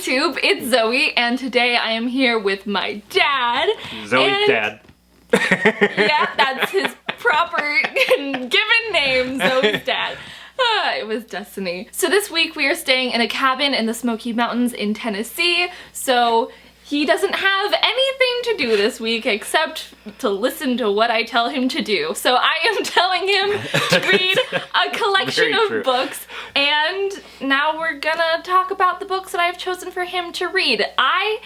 YouTube, it's Zoe, and today I am here with my dad. Zoe's dad. Yeah, that's his proper given name, Zoe's dad. It was destiny. So this week we are staying in a cabin in the Smoky Mountains in Tennessee, so he doesn't have anything to do this week except to listen to what I tell him to do. So I am telling him to read a collection of books, and now we're gonna talk about the books that I've chosen for him to read. I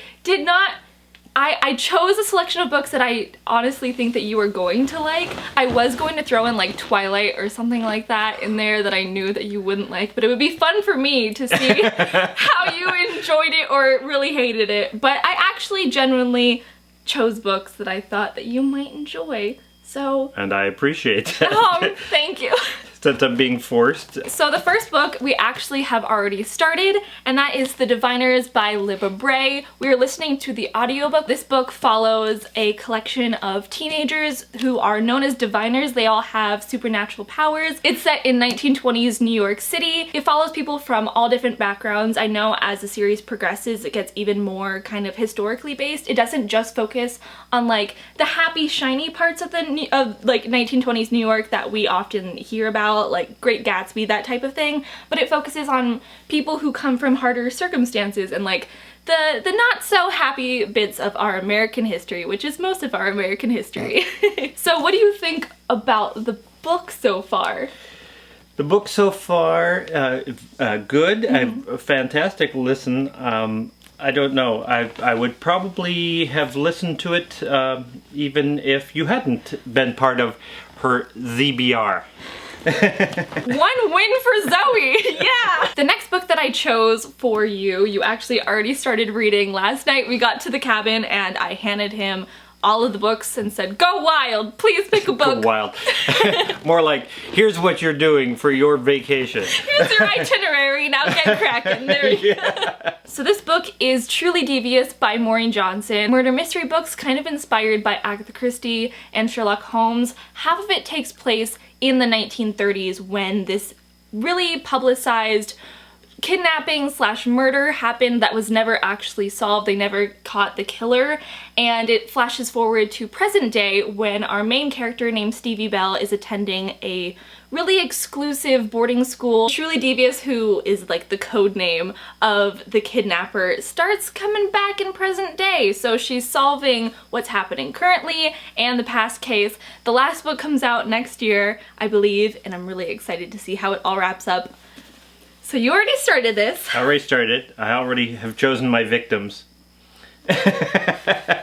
chose a selection of books that I honestly think that you are going to like. I was going to throw in like Twilight or something like that in there that I knew that you wouldn't like, but it would be fun for me to see how you enjoyed it or really hated it. But I actually genuinely chose books that I thought that you might enjoy. So... And I appreciate that. Oh, thank you. Since I'm being forced. So the first book we actually have already started, and that is The Diviners by Libba Bray. We are listening to the audiobook. This book follows a collection of teenagers who are known as diviners. They all have supernatural powers. It's set in 1920s New York City. It follows people from all different backgrounds. I know as the series progresses, it gets even more kind of historically based. It doesn't just focus on like the happy, shiny parts of like 1920s New York that we often hear about, like Great Gatsby, that type of thing, but it focuses on people who come from harder circumstances and like the not so happy bits of our American history, which is most of our American history. So what do you think about the book so far? The book so far, good, a fantastic listen. I don't know, I would probably have listened to it even if you hadn't been part of her ZBR. One win for Zoe! Yeah! The next book that I chose for you actually already started reading. Last night we got to the cabin and I handed him all of the books and said, go wild, please pick a book. Go wild. More like, here's what you're doing for your vacation. Here's your itinerary, now get cracking. There you go. So this book is Truly Devious by Maureen Johnson. Murder mystery books kind of inspired by Agatha Christie and Sherlock Holmes. Half of it takes place in the 1930s when this really publicized kidnapping slash murder happened that was never actually solved. They never caught the killer, and it flashes forward to present day when our main character named Stevie Bell is attending a really exclusive boarding school. Truly Devious, who is like the code name of the kidnapper, starts coming back in present day, so she's solving what's happening currently and the past case. The last book comes out next year, I believe, and I'm really excited to see how it all wraps up. So you already started this. I already started. I already have chosen my victims.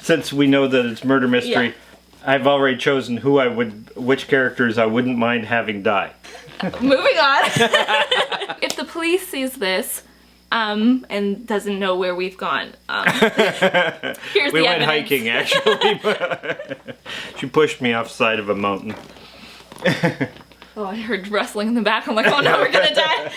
Since we know that it's murder mystery, yeah. I've already chosen which characters I wouldn't mind having die. Moving on. If the police sees this, and doesn't know where we've gone, here's we the went evidence. hiking, actually. She pushed me off the side of a mountain. Oh, I heard rustling in the back. I'm like, oh no, we're gonna die.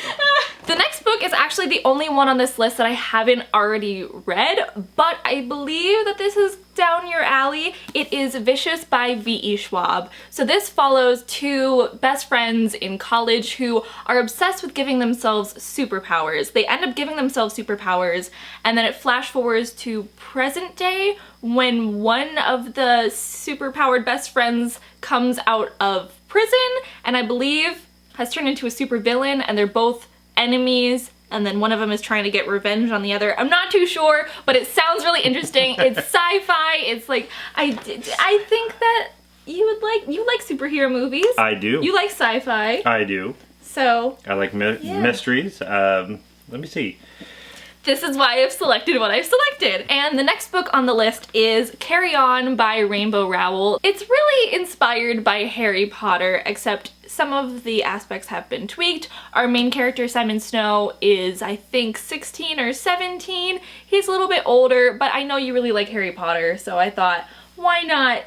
The next book is actually the only one on this list that I haven't already read, but I believe that this is down your alley. It is Vicious by V.E. Schwab. So this follows two best friends in college who are obsessed with giving themselves superpowers. They end up giving themselves superpowers, and then it flash forwards to present day when one of the superpowered best friends comes out of prison and I believe has turned into a supervillain, and they're both enemies, and then one of them is trying to get revenge on the other. I'm not too sure, but it sounds really interesting. It's sci-fi. It's like, I think that you like superhero movies. I do. You like sci-fi. I do. So I like mysteries. Let me see. This is why I've selected what I've selected. And the next book on the list is Carry On by Rainbow Rowell. It's really inspired by Harry Potter, except some of the aspects have been tweaked. Our main character, Simon Snow, is I think 16 or 17. He's a little bit older, but I know you really like Harry Potter, so I thought, why not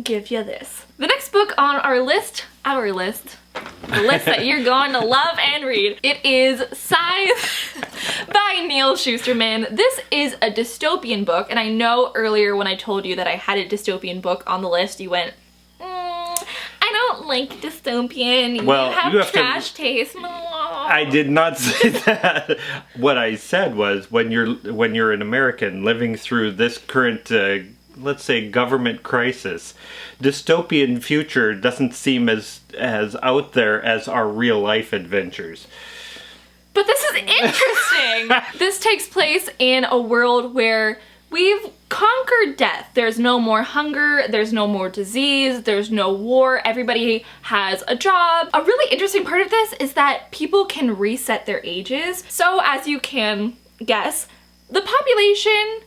give you this? The next book on our list, the list that you're going to love and read, it is Scythe by Neil Shusterman. This is a dystopian book, and I know earlier when I told you that I had a dystopian book on the list, you went, I don't like dystopian. Well, you have trash taste. I did not say that. What I said was when you're an American living through this current, let's say, government crisis, dystopian future doesn't seem as out there as our real life adventures. But this is interesting. This takes place in a world where we've conquered death. There's no more hunger, there's no more disease, there's no war, everybody has a job. A really interesting part of this is that people can reset their ages. So as you can guess, the population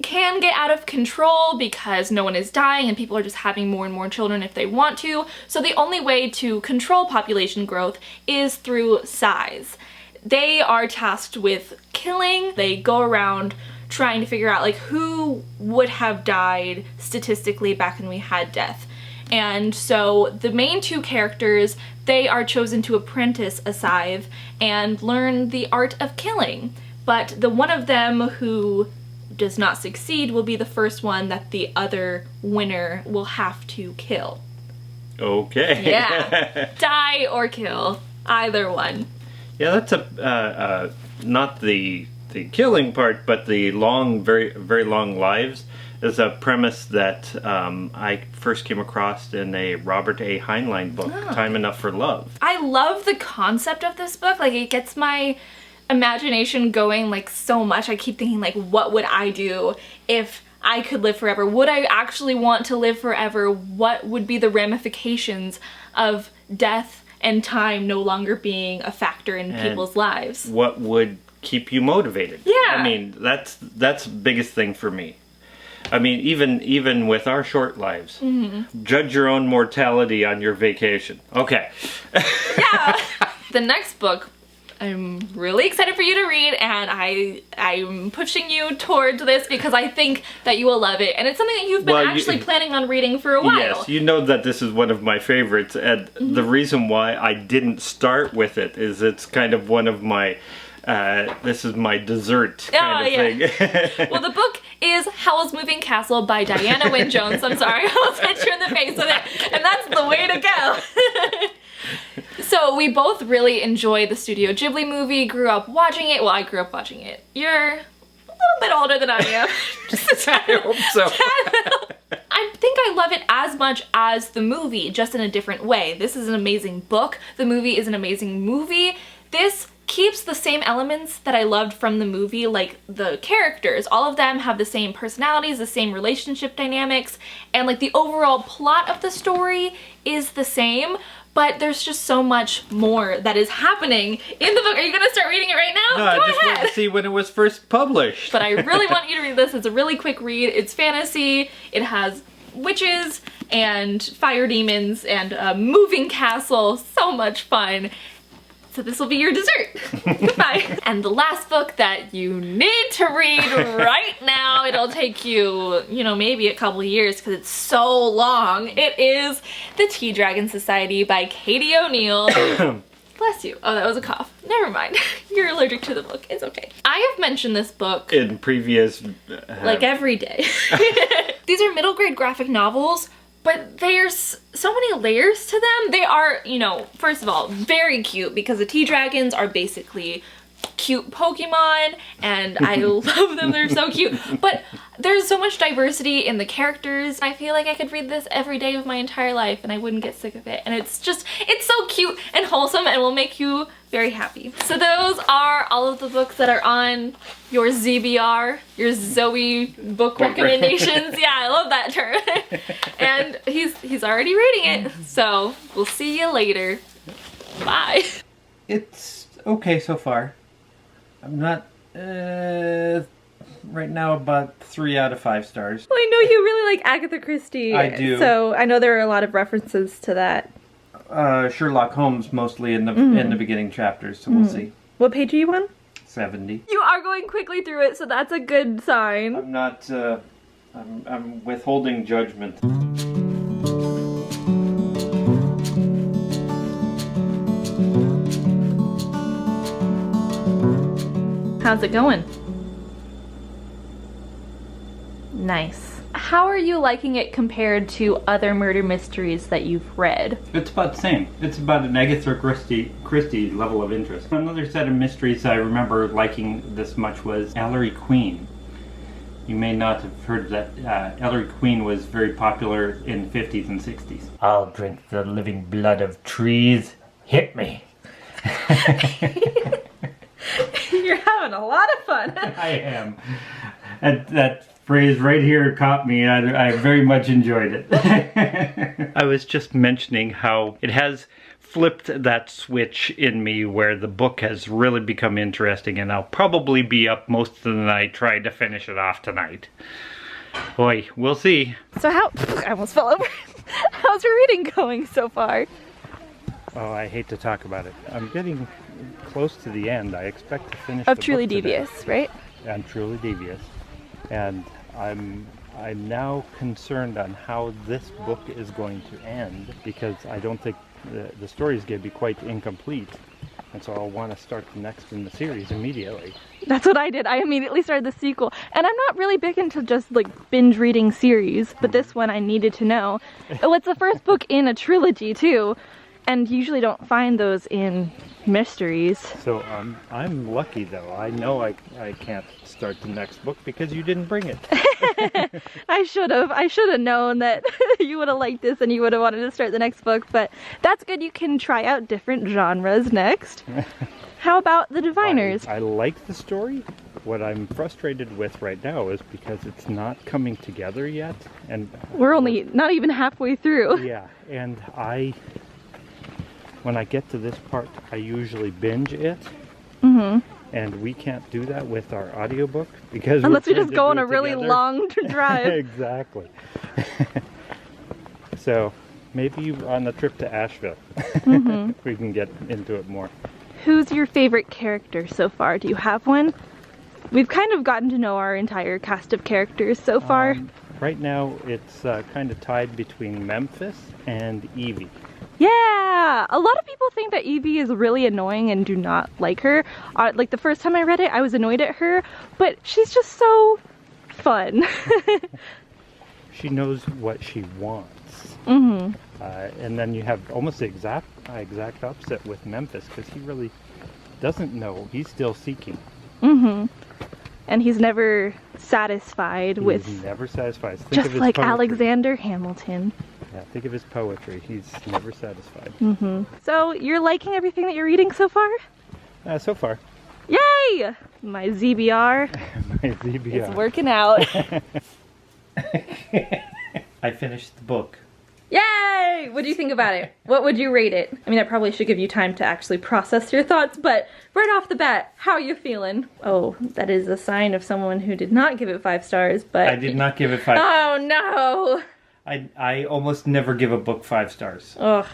can get out of control because no one is dying and people are just having more and more children if they want to. So the only way to control population growth is through size. They are tasked with killing. They go around trying to figure out like who would have died statistically back when we had death. And so the main two characters, they are chosen to apprentice a scythe and learn the art of killing. But the one of them who does not succeed will be the first one that the other winner will have to kill. Okay. Yeah. Die or kill. Either one. Yeah, that's not the killing part, but the long, very, very long lives is a premise that I first came across in a Robert A. Heinlein book, Time Enough for Love. I love the concept of this book. Like, it gets my imagination going like so much. I keep thinking like, what would I do if I could live forever? Would I actually want to live forever? What would be the ramifications of death and time no longer being a factor in people's lives? What would keep you motivated? Yeah. I mean, that's the biggest thing for me. I mean, even with our short lives, judge your own mortality on your vacation. Okay. Yeah. The next book I'm really excited for you to read, and I'm pushing you towards this because I think that you will love it. And it's something that you've been planning on reading for a while. Yes, you know that this is one of my favorites, and the reason why I didn't start with it is it's kind of one of my, this is my dessert kind of thing. Well, the book is Howl's Moving Castle by Diana Wynne Jones. I'm sorry, I almost hit you in the face with it, and that's the way to go. So we both really enjoy the Studio Ghibli movie, grew up watching it. Well, I grew up watching it. You're a little bit older than I am. I hope so. I think I love it as much as the movie, just in a different way. This is an amazing book. The movie is an amazing movie. This keeps the same elements that I loved from the movie, like the characters. All of them have the same personalities, the same relationship dynamics, and like the overall plot of the story is the same. But there's just so much more that is happening in the book. Are you going to start reading it right now? No, I just want to see when it was first published. But I really want you to read this. It's a really quick read. It's fantasy. It has witches and fire demons and a moving castle. So much fun. So this will be your dessert. Goodbye. And the last book that you need to read right now, it'll take you, maybe a couple years because it's so long. It is The Tea Dragon Society by Katie O'Neill. Bless you. Oh, that was a cough. Never mind. You're allergic to the book. It's okay. I have mentioned this book in previous... like every day. These are middle grade graphic novels, but there's so many layers to them. They are, first of all, very cute because the tea dragons are basically cute Pokemon, and I love them. They're so cute. But there's so much diversity in the characters. I feel like I could read this every day of my entire life and I wouldn't get sick of it. And it's so cute and wholesome and will make you very happy. So those are all of the books that are on your ZBR, your Zoe book recommendations. Yeah, I love that term. And he's already reading it. So we'll see you later. Bye. It's okay so far. I'm not, right now about 3 out of 5 stars. Well, I know you really like Agatha Christie. I do. So I know there are a lot of references to that. Sherlock Holmes mostly in the beginning chapters, so we'll see. What page are you on? 70. You are going quickly through it, so that's a good sign. I'm not, I'm withholding judgment. How's it going? Nice. How are you liking it compared to other murder mysteries that you've read? It's about the same. It's about an Agatha Christie level of interest. Another set of mysteries I remember liking this much was Ellery Queen. You may not have heard that Ellery Queen was very popular in the 50s and 60s. I'll drink the living blood of trees. Hit me. You're having a lot of fun. I am. That phrase right here caught me. I very much enjoyed it. I was just mentioning how it has flipped that switch in me where the book has really become interesting, and I'll probably be up most of the night trying to finish it off tonight. Boy, we'll see. So I almost fell over. How's your reading going so far? Oh, I hate to talk about it. I'm getting close to the end. I expect to finish Of the Truly book today. Devious, right? I'm Truly Devious. And I'm now concerned on how this book is going to end, because I don't think the story is going to be quite incomplete, and so I'll want to start the next in the series immediately. That's what I did. I immediately started the sequel, and I'm not really big into just like binge reading series, but this one I needed to know. Oh, it's the first book in a trilogy too, and you usually don't find those in mysteries. So I'm lucky though. I know I can't start the next book because you didn't bring it. I should have known that you would have liked this and you would have wanted to start the next book, but that's good. You can try out different genres next. How about The Diviners? I like the story. What I'm frustrated with right now is because it's not coming together yet, and we're only not even halfway through. Yeah, and when I get to this part, I usually binge it. Mm-hmm. And we can't do that with our audiobook because unless we just go on a really long drive. Exactly. So maybe on the trip to Asheville, we can get into it more. Who's your favorite character so far? Do you have one? We've kind of gotten to know our entire cast of characters so far. Right now, it's kind of tied between Memphis and Evie. Yeah! A lot of people think that Evie is really annoying and do not like her. Like the first time I read it, I was annoyed at her, but she's just so fun. She knows what she wants. Mm-hmm. And then you have almost the exact opposite with Memphis, because he really doesn't know. He's still seeking. Mm-hmm. And he's never satisfied with... He's never satisfied. Think just of his like poetry. Alexander Hamilton. Yeah, think of his poetry. He's never satisfied. Mm-hmm. So you're liking everything that you're reading so far? So far. Yay! My ZBR. My ZBR. It's working out. I finished the book. Yay! What do you think about it? What would you rate it? I mean, I probably should give you time to actually process your thoughts, but right off the bat, how are you feeling? Oh, that is a sign of someone who did not give it 5 stars, but... I did not give it 5 Oh, no! I almost never give a book 5 stars. Ugh.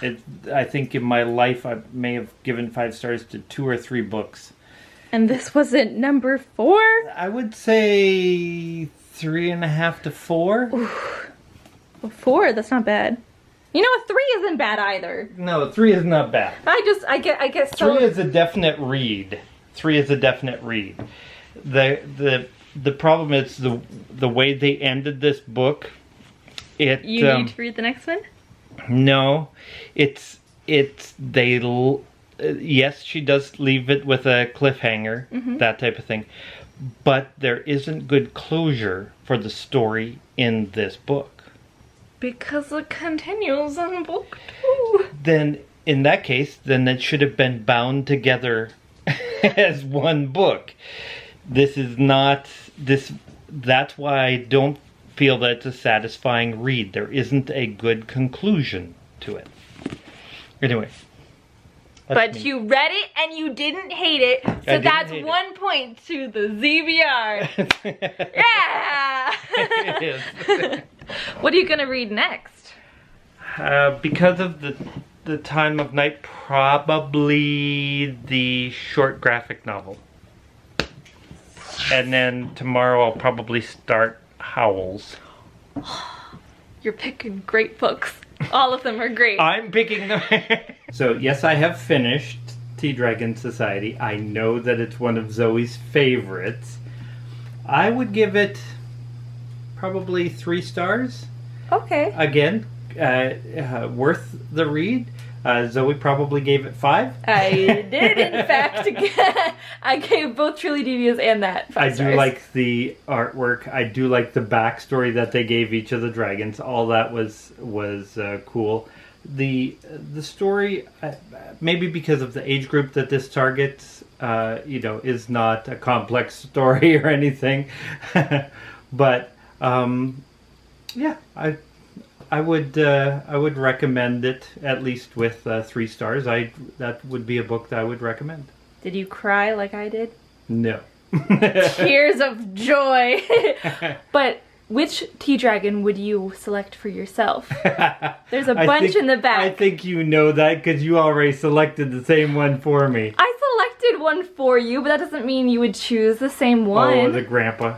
I think in my life I may have given 5 stars to 2 or 3 books. And this wasn't number 4? I would say 3.5 to 4. Oof. Well, 4, that's not bad. You know, 3 isn't bad either. No, 3 is not bad. I get so... 3 is a definite read. 3 is a definite read. The problem is the way they ended this book. You need to read the next one? No, yes, she does leave it with a cliffhanger, that type of thing, but there isn't good closure for the story in this book. Because it continues in book 2. Then, in that case, then it should have been bound together as one book. This is not that's why I don't feel that it's a satisfying read. There isn't a good conclusion to it. Anyway. But you read it and you didn't hate it, so that's 1 point to the ZBR. Yeah! It is. What are you gonna read next? Because of the time of night, probably the short graphic novel. And then tomorrow I'll probably start Howls. You're picking great books. All of them are great. I'm picking them. So yes, I have finished Tea Dragon Society. I know that it's one of Zoe's favorites. I would give it probably 3 stars. Okay. Again, worth the read. Zoe probably gave it 5. I did, in fact. I gave both Truly Devious and that 5 stars. I do like the artwork. I do like the backstory that they gave each of the dragons. All that was cool. The story, maybe because of the age group that this targets, is not a complex story or anything. But yeah, I would recommend it, at least with 3 stars. That would be a book that I would recommend. Did you cry like I did? No. Tears of joy. But which tea dragon would you select for yourself? There's a bunch in the back. I think you know that because you already selected the same one for me. I selected one for you, but that doesn't mean you would choose the same one. Oh, the grandpa.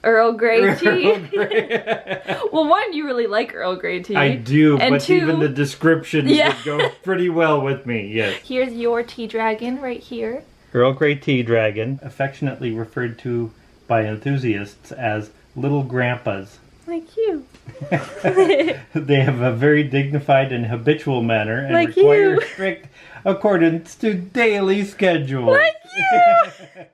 Earl Grey tea. Earl Grey. Well, 1, you really like Earl Grey tea. I do, and but 2, even the description would go pretty well with me, yes. Here's your tea dragon right here. Earl Grey tea dragon, affectionately referred to by enthusiasts as little grandpas. Like you. They have a very dignified and habitual manner and like require you. strict accordance to daily schedules. Like you!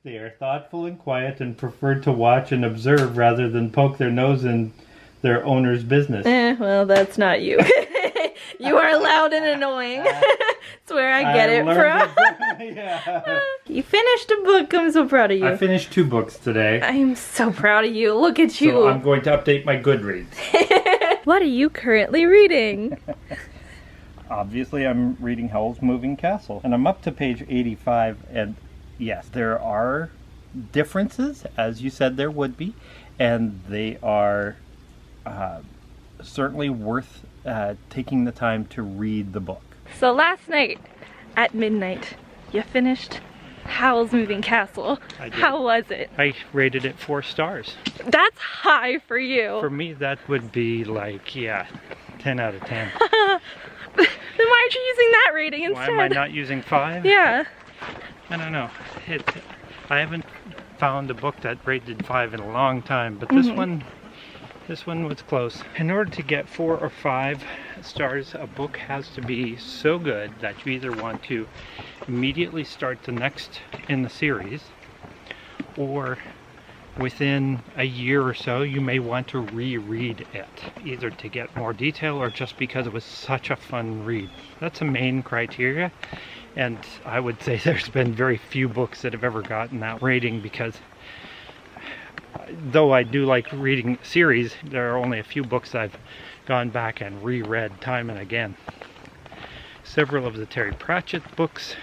They are thoughtful and quiet and prefer to watch and observe rather than poke their nose in their owner's business. Well, that's not you. You are loud and annoying. That's where I get it from. Yeah. You finished a book. I'm so proud of you. I finished 2 books today. I am so proud of you. Look at you. So I'm going to update my Goodreads. What are you currently reading? Obviously, I'm reading Howl's Moving Castle. And I'm up to page 85. And yes, there are differences, as you said there would be. And they are certainly worth taking the time to read the book. So last night at midnight, you finished Howl's Moving Castle. I did. How was it? I rated it 4 stars. That's high for you. For me, that would be like, 10 out of 10. Then why aren't you using that rating instead? Why am I not using 5? Yeah. I don't know. I haven't found a book that rated 5 in a long time, but this one was close. In order to get 4 or 5 stars, a book has to be so good that you either want to immediately start the next in the series, or within a year or so you may want to reread it, either to get more detail or just because it was such a fun read. That's a main criteria, and I would say there's been very few books that have ever gotten that rating, because though I do like reading series, there are only a few books I've gone back and reread time and again. Several of the Terry Pratchett books,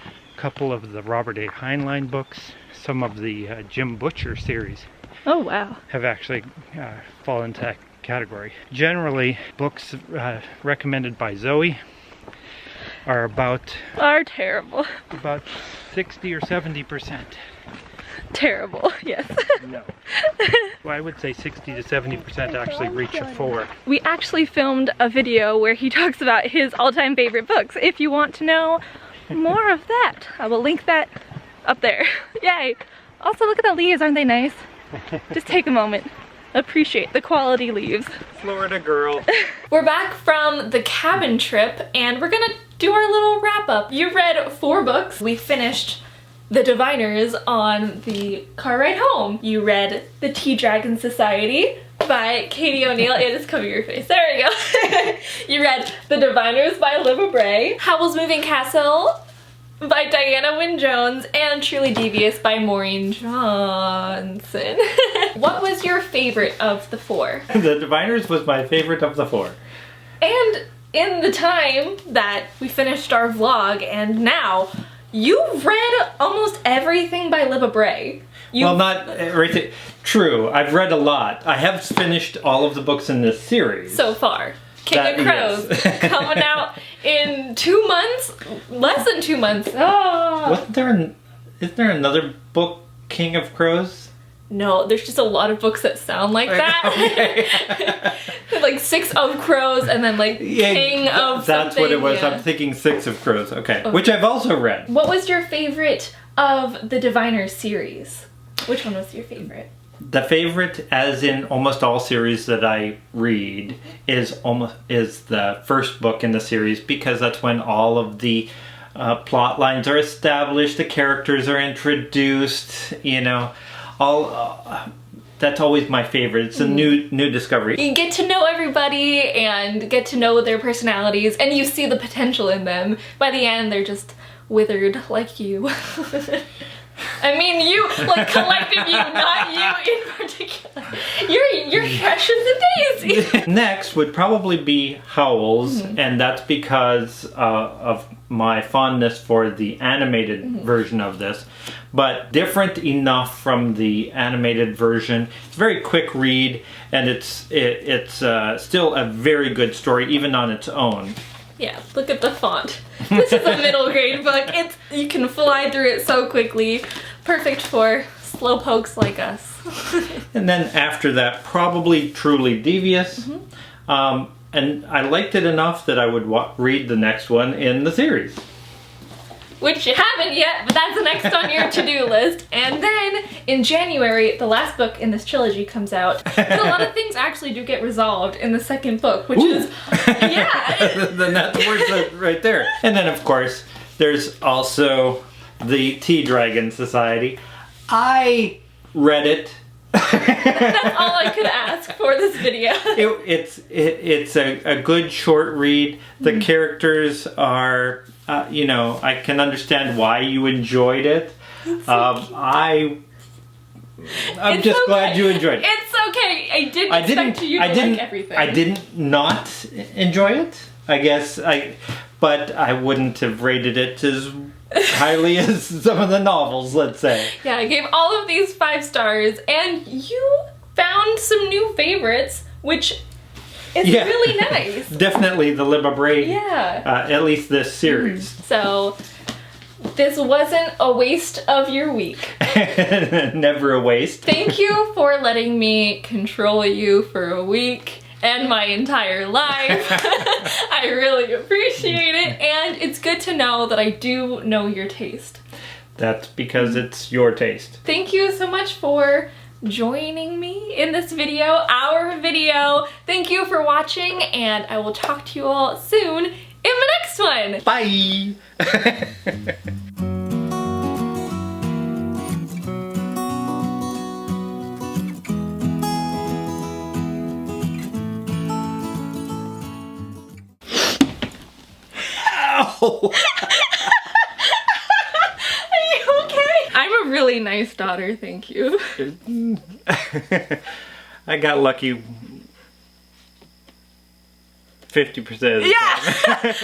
a couple of the Robert A. Heinlein books, some of the Jim Butcher series. Oh wow. Have actually fallen into that category. Generally, books recommended by Zoe are terrible. About 60 or 70%. Terrible, yes. No. Well, I would say 60 to 70% actually reach a 4. We actually filmed a video where he talks about his all-time favorite books. If you want to know more of that, I will link that up there. Yay! Also, look at the leaves, aren't they nice? Just take a moment. Appreciate the quality leaves. Florida girl. We're back from the cabin trip and we're gonna do our little wrap-up. You read 4 books. We finished The Diviners on the car ride home. You read The Tea Dragon Society by Katie O'Neill. It is cover your face. There we go. You read The Diviners by Libba Bray, Howl's Moving Castle by Diana Wynne Jones, and Truly Devious by Maureen Johnson. What was your favorite of the 4? The Diviners was my favorite of the 4. And in the time that we finished our vlog and now, you've read almost everything by Libba Bray. Well, not right. True, I've read a lot. I have finished all of the books in this series. So far. King of Crows, yes. Coming out in 2 months? Less than 2 months. Oh. Isn't there another book, King of Crows? No, there's just a lot of books that sound like that. Okay. Like 6 of Crows and then like King of That's something. what it was. Yeah. I'm thinking 6 of Crows. Okay. Which I've also read. What was your favorite of the Diviners series? Which one was your favorite? The favorite, as in almost all series that I read, is the first book in the series, because that's when all of the plot lines are established, the characters are introduced, you know, all. That's always my favorite. It's a new discovery. You get to know everybody and get to know their personalities, and you see the potential in them. By the end, they're just withered like you. I mean you, like collective you, not you in particular. You're fresh as a daisy. Next would probably be Howl's, and that's because of my fondness for the animated version of this. But different enough from the animated version. It's a very quick read, and it's still a very good story, even on its own. Yeah, look at the font. This is a middle grade book. You can fly through it so quickly. Perfect for slowpokes like us. And then after that, probably truly Devious. And I liked it enough that I would read the next one in the series. Which you haven't yet, but that's next on your to-do list. And then in January, the last book in this trilogy comes out. And a lot of things actually do get resolved in the second book, which is, yeah. Then that's worth it right there. And then of course, there's also the Tea Dragon Society. I read it. That's all I could ask for this video. It's a good short read. The characters are, you know, I can understand why you enjoyed it. I'm just glad you enjoyed it. It's okay. I didn't expect you to like everything. I didn't not enjoy it, I guess. But I wouldn't have rated it as highly as some of the novels, let's say. Yeah, I gave all of these 5 stars, and you found some new favorites, which is really nice. Definitely the Librabre. Yeah. At least this series. So, this wasn't a waste of your week. Never a waste. Thank you for letting me control you for a week and my entire life. I really appreciate it, and it's good to know that I do know your taste. That's because it's your taste. Thank you so much for joining me in this video, our video. Thank you for watching, and I will talk to you all soon in the next one. Bye! Are you okay? I'm a really nice daughter, thank you. I got lucky 50% of the time.